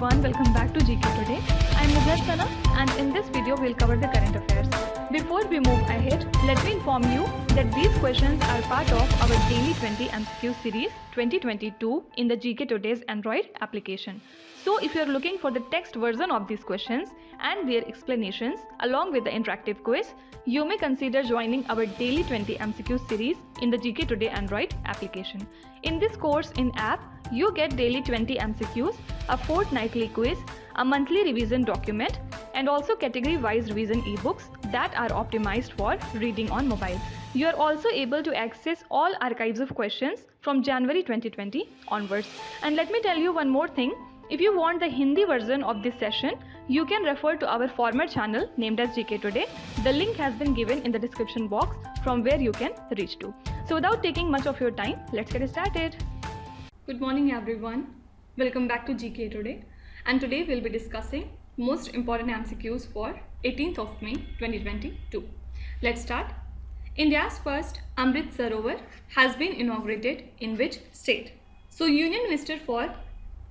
everyone, welcome back to GK Today. I am Amrit Sarovar and in this video we'll cover the current affairs. Before we move ahead, let me inform you that these questions are part of our daily 20 MCQ series 2022 in the GK Today's Android application. So if you are looking for the text version of these questions and their explanations along with the interactive quiz, you may consider joining our daily 20 MCQ series in the GK Today Android application. In this course in app, you get daily 20 MCQs, a fortnightly quiz, a monthly revision document, and also category-wise revision e-books that are optimized for reading on mobile. You are also able to access all archives of questions from January 2020 onwards. And let me tell you one more thing. If you want the Hindi version of this session, you can refer to our former channel named as GK Today. The link has been given in the description box from where you can reach to. So without taking much of your time, let's get started. Good morning everyone. Welcome back to GK Today. And today we'll be discussing most important MCQs for 18th of May 2022. Let's start. India's first Amrit Sarovar has been inaugurated in which state? So Union Minister for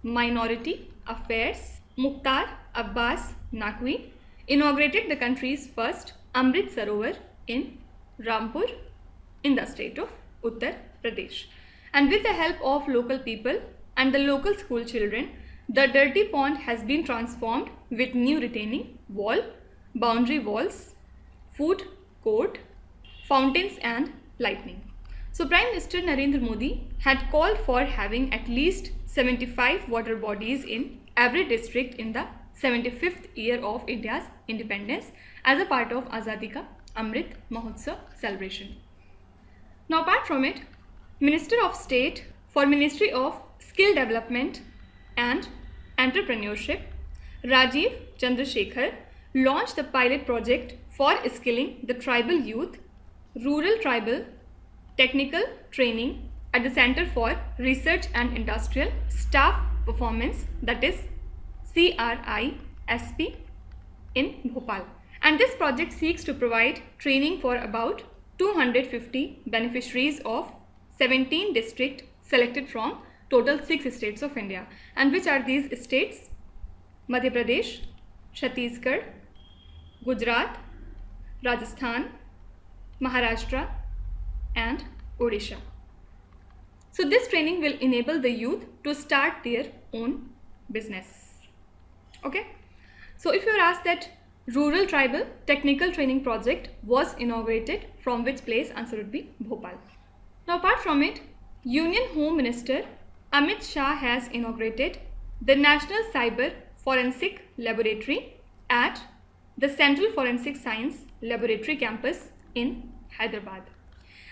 Minority Affairs Mukhtar Abbas Naqvi inaugurated the country's first Amrit Sarovar in Rampur in the state of Uttar Pradesh. And with the help of local people and the local school children, the dirty pond has been transformed with new retaining wall, boundary walls, food court, fountains and lighting. So Prime Minister Narendra Modi had called for having at least 75 water bodies in every district in the 75th year of India's independence as a part of Azadi Ka Amrit Mahotsav celebration. Now apart from it, Minister of State for Ministry of Skill Development and Entrepreneurship, Rajiv Chandrasekhar, launched the pilot project for skilling the tribal youth, rural tribal technical training at the Center for Research and Industrial Staff Performance, that is CRISP in Bhopal. And this project seeks to provide training for about 250 beneficiaries of 17 districts selected from total 6 states of India. And which are these states? Madhya Pradesh, Chhattisgarh, Gujarat, Rajasthan, Maharashtra and Odisha. So this training will enable the youth to start their own business. Okay. So if you are asked that Rural Tribal Technical Training Project was inaugurated from which place, answer would be Bhopal. Now apart from it, Union Home Minister Amit Saha has inaugurated the National Cyber Forensic Laboratory at the Central Forensic Science Laboratory campus in Hyderabad.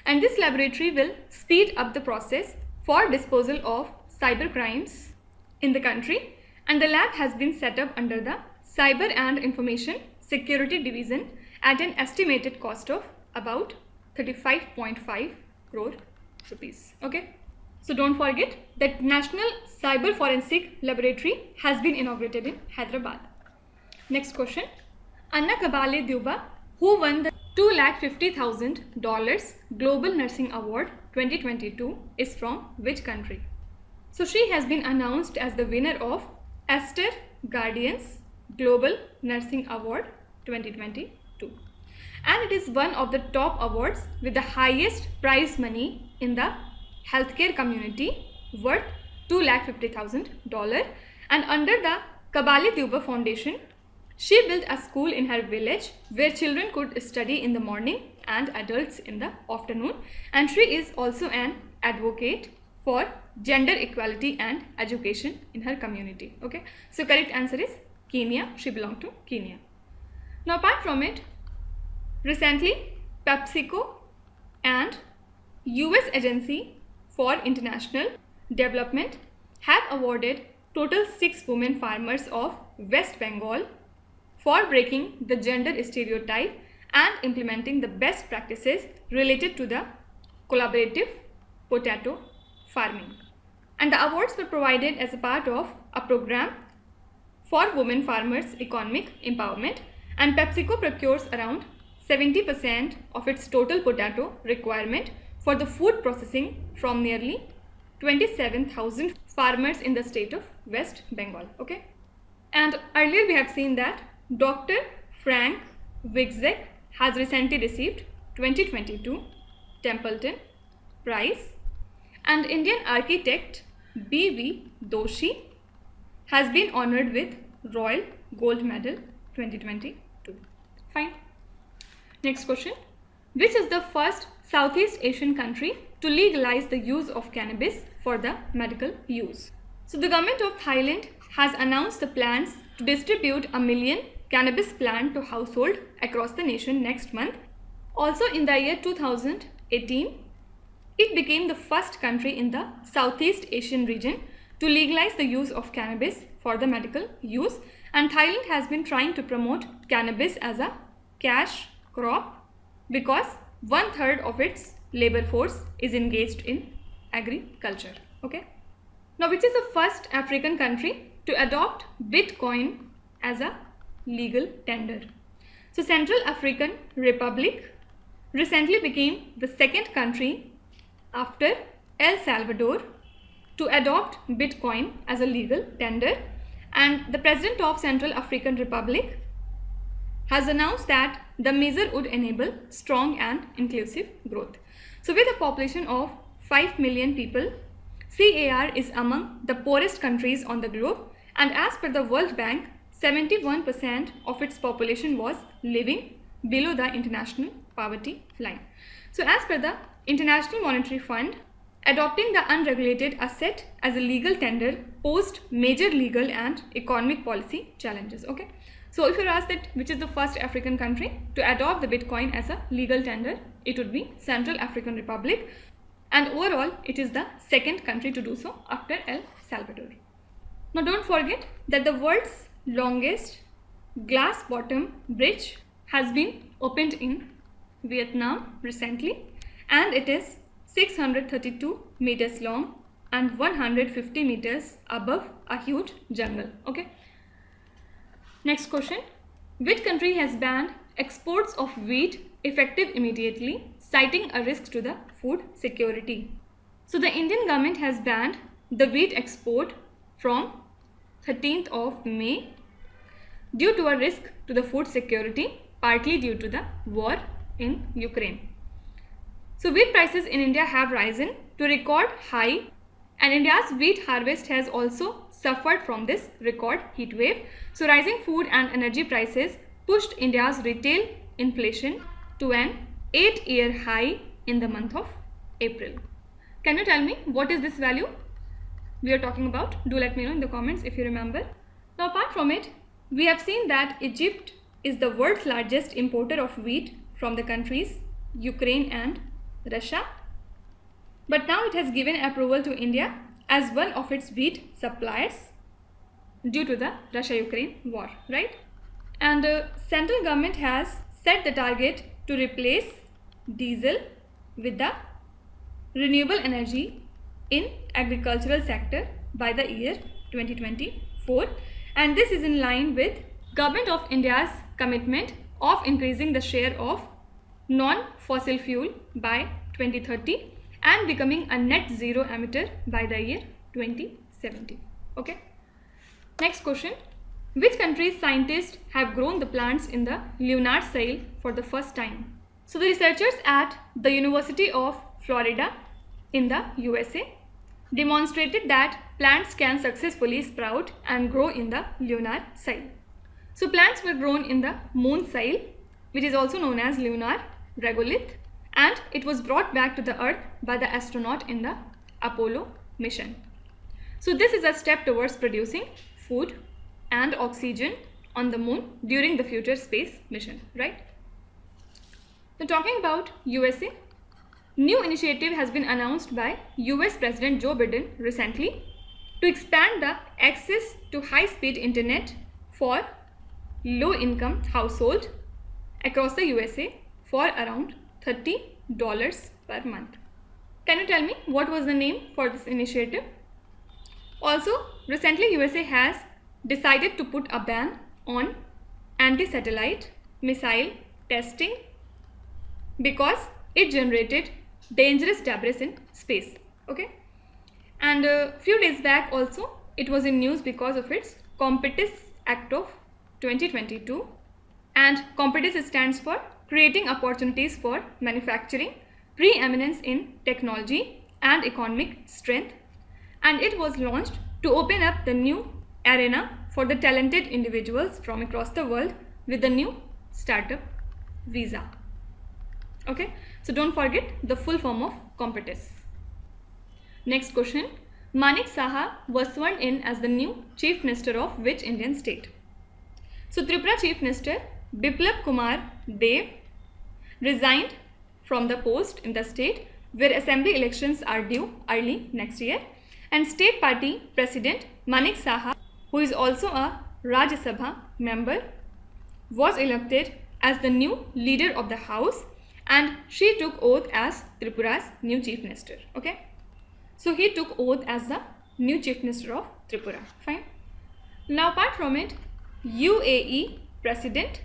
And this laboratory will speed up the process for disposal of cyber crimes in the country, and the lab has been set up under the Cyber and Information Security Division at an estimated cost of about 35.5 crore rupees. Okay, so don't forget that National Cyber Forensic Laboratory has been inaugurated in Hyderabad. Next question. Anna Qabale Duba, who won the $250,000 Global Nursing Award 2022, is from which country? So she has been announced as the winner of Esther Guardian's Global Nursing Award 2022. And it is one of the top awards with the highest prize money in the healthcare community, worth $250,000. And under the Qabale Duba Foundation, she built a school in her village where children could study in the morning and adults in the afternoon. And she is also an advocate for gender equality and education in her community. Okay, so correct answer is Kenya. She belonged to Kenya. Now apart from it, recently PepsiCo and US Agency for International Development have awarded total 6 women farmers of West Bengal for breaking the gender stereotype and implementing the best practices related to the collaborative potato farming. And the awards were provided as a part of a program for women farmers' economic empowerment, and PepsiCo procures around 70% of its total potato requirement for the food processing from nearly 27,000 farmers in the state of West Bengal. Okay. And earlier we have seen that Dr. Frank Wigzek has recently received 2022 Templeton Prize, and Indian architect B.V. Doshi has been honored with Royal Gold Medal 2022. Fine. Next question. Which is the first Southeast Asian country to legalize the use of cannabis for the medical use? So the government of Thailand has announced the plans to distribute 1 million cannabis plant to household across the nation next month. Also in the year 2018, it became the first country in the Southeast Asian region to legalize the use of cannabis for the medical use, and Thailand has been trying to promote cannabis as a cash crop because 1/3 of its labor force is engaged in agriculture. Okay. Now, which is the first African country to adopt Bitcoin as a legal tender? So Central African Republic recently became the second country after El Salvador to adopt Bitcoin as a legal tender, and the President of Central African Republic has announced that the measure would enable strong and inclusive growth. So with a population of 5 million people, CAR is among the poorest countries on the globe, and as per the World Bank, 71% of its population was living below the international poverty line. So as per the International Monetary Fund, adopting the unregulated asset as a legal tender posed major legal and economic policy challenges. Okay. So if you're asked that which is the first African country to adopt the Bitcoin as a legal tender, it would be Central African Republic, and overall it is the second country to do so after El Salvador. Now don't forget that the world's longest glass bottom bridge has been opened in Vietnam recently, and it is 632 meters long and 150 meters above a huge jungle. Okay. Next question. Which country has banned exports of wheat effective immediately, citing a risk to the food security? So the Indian government has banned the wheat export from 13th of May due to a risk to the food security, partly due to the war in Ukraine. So wheat prices in India have risen to record high, and India's wheat harvest has also suffered from this record heat wave. So rising food and energy prices pushed India's retail inflation to an 8-year high in the month of April. Can you tell me what is this value we are talking about? Do let me know in the comments if you remember. Now apart from it, we have seen that Egypt is the world's largest importer of wheat from the countries Ukraine and Russia, but now it has given approval to India as one of its wheat suppliers due to the Russia-Ukraine war, right? And central government has set the target to replace diesel with the renewable energy in agricultural sector by the year 2024, and this is in line with Government of India's commitment of increasing the share of non-fossil fuel by 2030 and becoming a net zero emitter by the year 2070. Okay. Next question. Which country's scientists have grown the plants in the lunar soil for the first time? So the researchers at the University of Florida in the USA demonstrated that plants can successfully sprout and grow in the lunar soil. So plants were grown in the moon soil, which is also known as lunar regolith, and it was brought back to the earth by the astronaut in the Apollo mission. So this is a step towards producing food and oxygen on the moon during the future space mission, right? Now talking about USA, new initiative has been announced by US President Joe Biden recently to expand the access to high-speed internet for low-income household across the USA for around $30 per month. Can you tell me what was the name for this initiative? Also, recently USA has decided to put a ban on anti-satellite missile testing because it generated dangerous debris in space. Okay, and a few days back also it was in news because of its competence Act of 2022, and COMPETIS stands for Creating Opportunities for Manufacturing, Preeminence in Technology and Economic Strength, and it was launched to open up the new arena for the talented individuals from across the world with the new startup visa. Okay, so don't forget the full form of COMPETIS. Next question. Manik Saha was sworn in as the new Chief Minister of which Indian state? So Tripura Chief Minister Biplab Kumar Dev resigned from the post in the state where assembly elections are due early next year, and State Party President Manik Saha, who is also a Rajya Sabha member, was elected as the new leader of the house, and she took oath as Tripura's new Chief Minister. Okay, so he took oath as the new Chief Minister of Tripura. Fine. Now apart from it, UAE President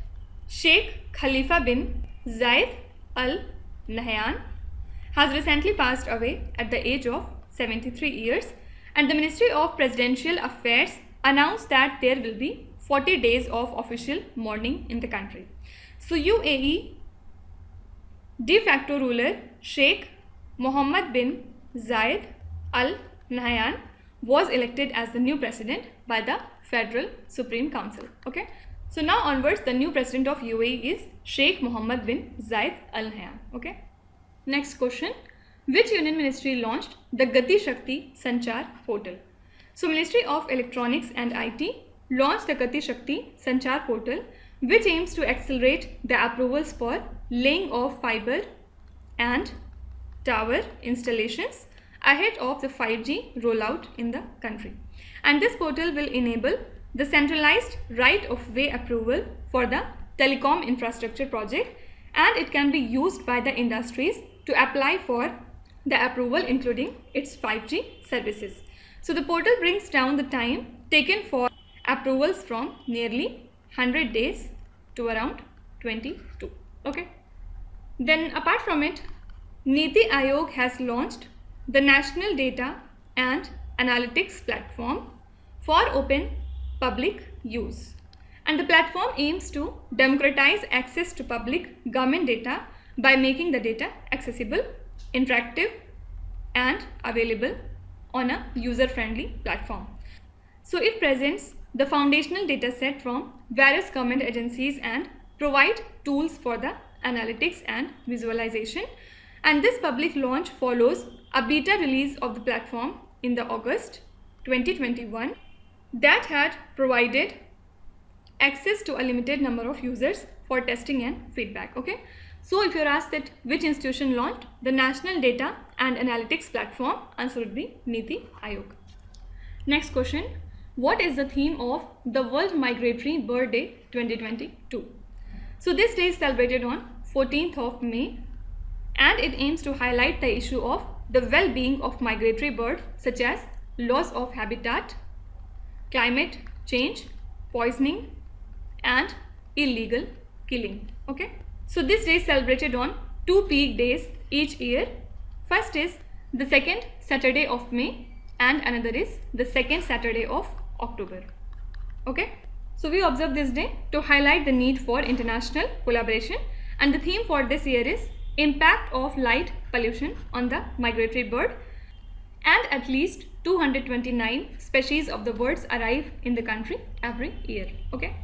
Sheikh Khalifa bin Zayed Al Nahyan has recently passed away at the age of 73 years, and the Ministry of Presidential Affairs announced that there will be 40 days of official mourning in the country. So UAE de facto ruler Sheikh Mohammed bin Zayed Al Nahyan was elected as the new president by the Federal Supreme Council. Okay, so now onwards the new president of UAE is Sheikh Mohammed bin Zayed Al Nahyan. Okay, next question. Which union ministry launched the GatiShakti Sanchar portal? So Ministry of Electronics and IT launched the GatiShakti Sanchar portal, which aims to accelerate the approvals for laying of fiber and tower installations ahead of the 5G rollout in the country. And this portal will enable the centralized right-of-way approval for the telecom infrastructure project, and it can be used by the industries to apply for the approval including its 5G services. So the portal brings down the time taken for approvals from nearly 100 days to around 22. Okay. Then apart from it, Niti Aayog has launched the National Data and Analytics Platform for open public use. And the platform aims to democratize access to public government data by making the data accessible, interactive and available on a user-friendly platform. So it presents the foundational data set from various government agencies and provide tools for the analytics and visualization. And this public launch follows a beta release of the platform in the August 2021 that had provided access to a limited number of users for testing and feedback. Okay, so if you're asked that which institution launched the National Data and Analytics Platform, answer would be Niti Aayog. Next question. What is the theme of the World Migratory Bird Day 2022? So this day is celebrated on 14th of May, and it aims to highlight the issue of the well-being of migratory birds such as loss of habitat, climate change, poisoning and illegal killing. Okay, so this day is celebrated on 2 peak days each year. First is the second Saturday of May and another is the second Saturday of October. Okay, so we observe this day to highlight the need for international collaboration, and the theme for this year is impact of light pollution on the migratory bird, and at least 229 species of the birds arrive in the country every year. Okay,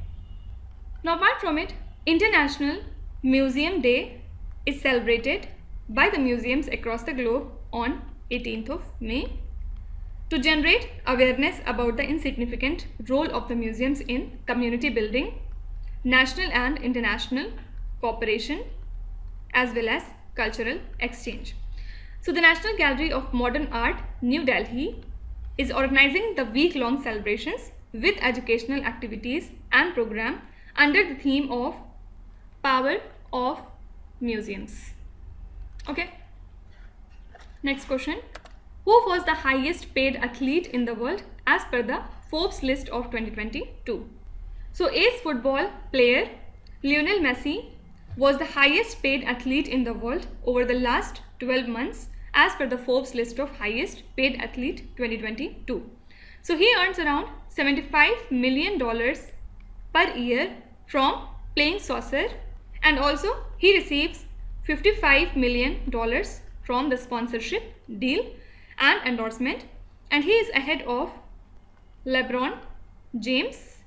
now apart from it, International Museum Day is celebrated by the museums across the globe on 18th of May to generate awareness about the insignificant role of the museums in community building, national and international cooperation, as well as cultural exchange. So the National Gallery of Modern Art, New Delhi, is organizing the week-long celebrations with educational activities and program under the theme of Power of Museums. Okay. Next question. Who was the highest paid athlete in the world as per the Forbes list of 2022? So ace football player Lionel Messi was the highest paid athlete in the world over the last 12 months as per the Forbes list of highest paid athlete 2022. So he earns around $75 million per year from playing soccer, and also he receives $55 million from the sponsorship deal and endorsement, and he is ahead of LeBron James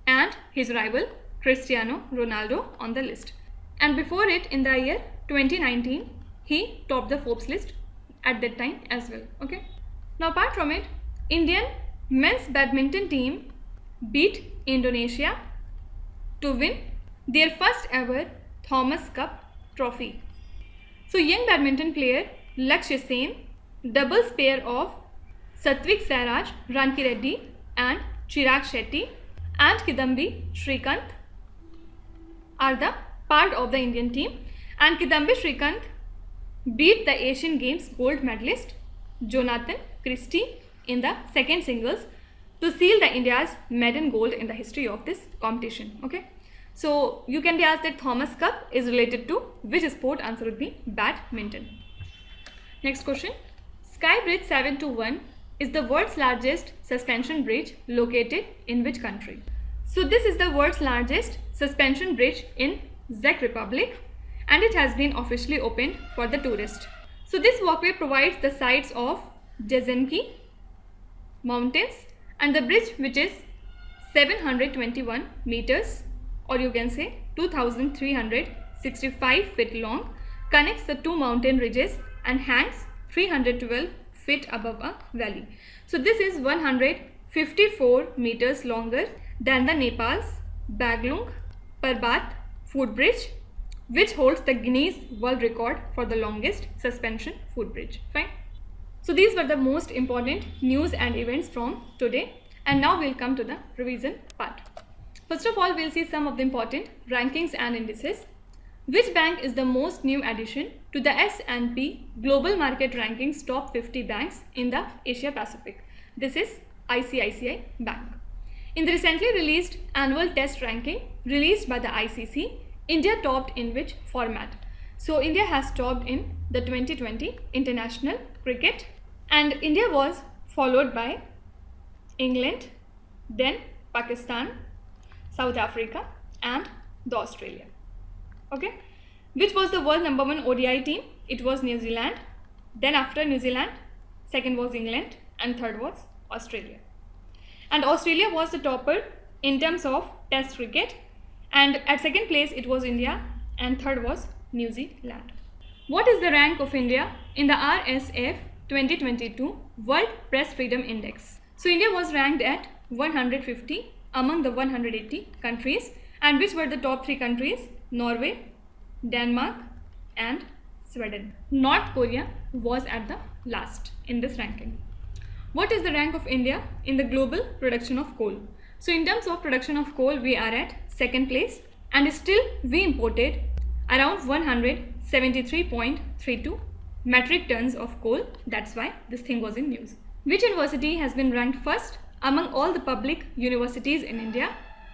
and his rival Cristiano Ronaldo on the list. And before it, in the year 2019, he topped the Forbes list at that time as well. Okay. Now apart from it, Indian men's badminton team beat Indonesia to win their first ever Thomas Cup trophy. So young badminton player Lakshya Sen, doubles pair of Satvik Sairaj, Ranki Reddy and Chirag Shetty and Kidambi Shrikant are the part of the Indian team, and Kidambi Shrikant beat the Asian Games gold medalist Jonathan Christie in the second singles to seal the India's maiden gold in the history of this competition. Okay, so you can be asked that Thomas Cup is related to which sport? Answer would be badminton. Next question. Sky Bridge 721 is the world's largest suspension bridge located in which country? So this is the world's largest suspension bridge in Czech Republic, and it has been officially opened for the tourist. So this walkway provides the sights of Jesenki mountains, and the bridge, which is 721 meters, or you can say 2365 feet long, connects the two mountain ridges and hangs 312 feet above a valley. So this is 154 meters longer than the Nepal's Baglung Parbat footbridge, which holds the Guinness World Record for the longest suspension footbridge. Fine. So these were the most important news and events from today, and now we'll come to the revision part. First of all, we'll see some of the important rankings and indices. Which bank is the most new addition to the S&P Global Market Rankings Top 50 Banks in the Asia Pacific? This is ICICI Bank. In the recently released annual test ranking released by the ICC, India topped in which format? So India has topped in the 2020 international cricket, and India was followed by England, then Pakistan, South Africa and the Australia. Okay, which was the world number 1 ODI team? It was New Zealand. Then after New Zealand, second was England and third was Australia. And Australia was the topper in terms of test cricket, and at second place it was India, and third was New Zealand. What is the rank of India in the RSF 2022 World Press Freedom Index? So India was ranked at 150 among the 180 countries, and which were the top 3 countries? Norway, Denmark and Sweden. North Korea was at the last in this ranking. What is the rank of India in the global production of coal? So in terms of production of coal, we are at second place, and still we imported around 173.32 metric tons of coal. That's why this thing was in news. Which university has been ranked first among all the public universities in India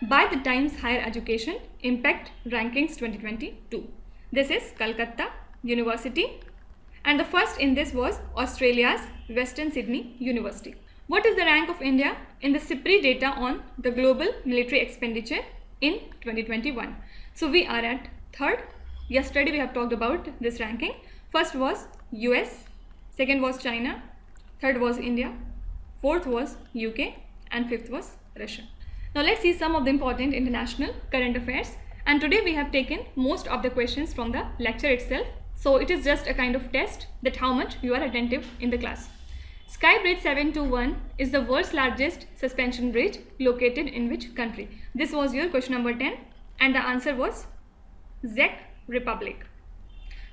by the Times Higher Education Impact Rankings 2022? This is Calcutta University, and the first in this was Australia's Western Sydney University. What is the rank of India in the SIPRI data on the global military expenditure in 2021? So we are at third. Yesterday we have talked about this ranking. First was US, second was China, third was India, fourth was UK, and fifth was Russia. Now let's see some of the important international current affairs, and today we have taken most of the questions from the lecture itself, so it is just a kind of test that how much you are attentive in the class. Sky Bridge 721 is the world's largest suspension bridge located in which country? This was your question number 10, and the answer was Czech Republic.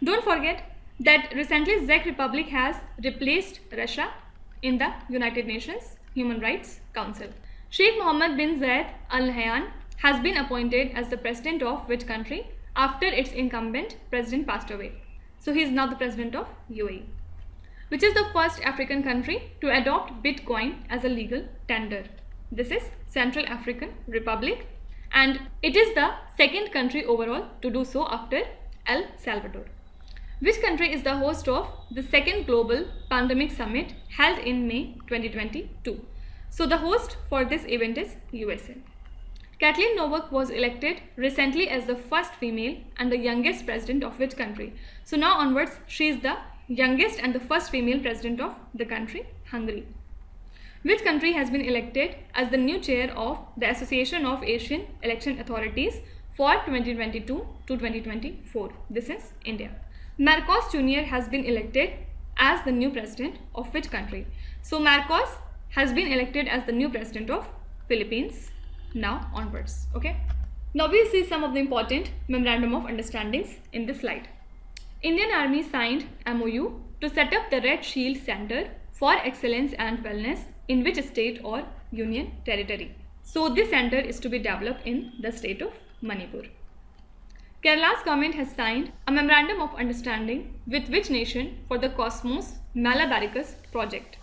Don't forget that recently Czech Republic has replaced Russia in the United Nations Human Rights Council. Sheikh Mohammed bin Zayed Al Nahyan has been appointed as the president of which country after its incumbent president passed away? So he is now the president of UAE. Which is the first African country to adopt Bitcoin as a legal tender? This is Central African Republic, and it is the second country overall to do so after El Salvador. Which country is the host of the second Global Pandemic Summit held in May 2022? So the host for this event is USA. Kathleen Novak was elected recently as the first female and the youngest president of which country? So now onwards, she is the youngest and the first female president of the country, Hungary. Which country has been elected as the new chair of the Association of Asian Election Authorities for 2022 to 2024? This is India. Marcos Jr. has been elected as the new president of which country? So Marcos has been elected as the new president of Philippines. Now onwards. Okay. Now we see some of the important memorandum of understandings in this slide. Indian Army signed MOU to set up the Red Shield Center for Excellence and Wellness in which state or union territory? So this center is to be developed in the state of Manipur. Kerala's government has signed a memorandum of understanding with which nation for the Cosmos Malabaricus project?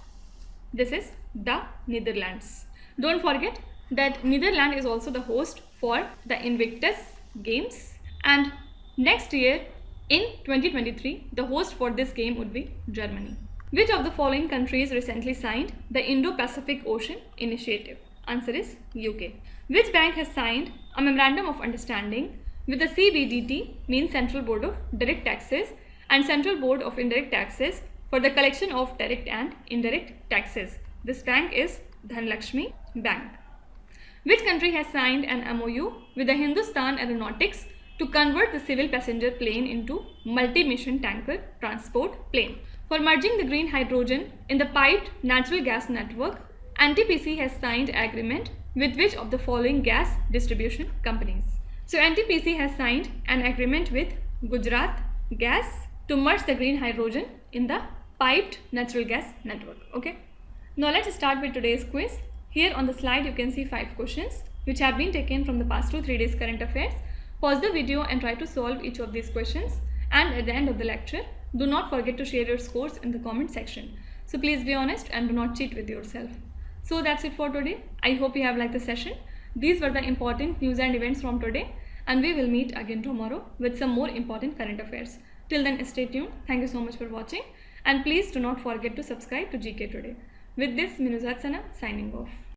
This is the Netherlands. Don't forget that Netherlands is also the host for the Invictus Games, and next year in 2023 the host for this game would be Germany. Which of the following countries recently signed the Indo-Pacific Ocean Initiative? Answer is UK. Which bank has signed a memorandum of understanding with the CBDT, means Central Board of Direct Taxes, and Central Board of Indirect Taxes for the collection of direct and indirect taxes? This bank is Dhanlakshmi Bank. Which country has signed an MOU with the Hindustan Aeronautics to convert the civil passenger plane into multi-mission tanker transport plane? For merging the green hydrogen in the piped natural gas network, NTPC has signed agreement with which of the following gas distribution companies? So NTPC has signed an agreement with Gujarat Gas to merge the green hydrogen in the piped natural gas network. Okay. Now let's start with today's quiz. Here on the slide you can see 5 questions which have been taken from the past 2-3 days current affairs. Pause the video and try to solve each of these questions, and at the end of the lecture do not forget to share your scores in the comment section. So please be honest and do not cheat with yourself. So that's it for today. I hope you have liked the session. These were the important news and events from today, and we will meet again tomorrow with some more important current affairs. Till then, stay tuned. Thank you so much for watching, and please do not forget to subscribe to GK Today. With this, Minuzat Sana signing off.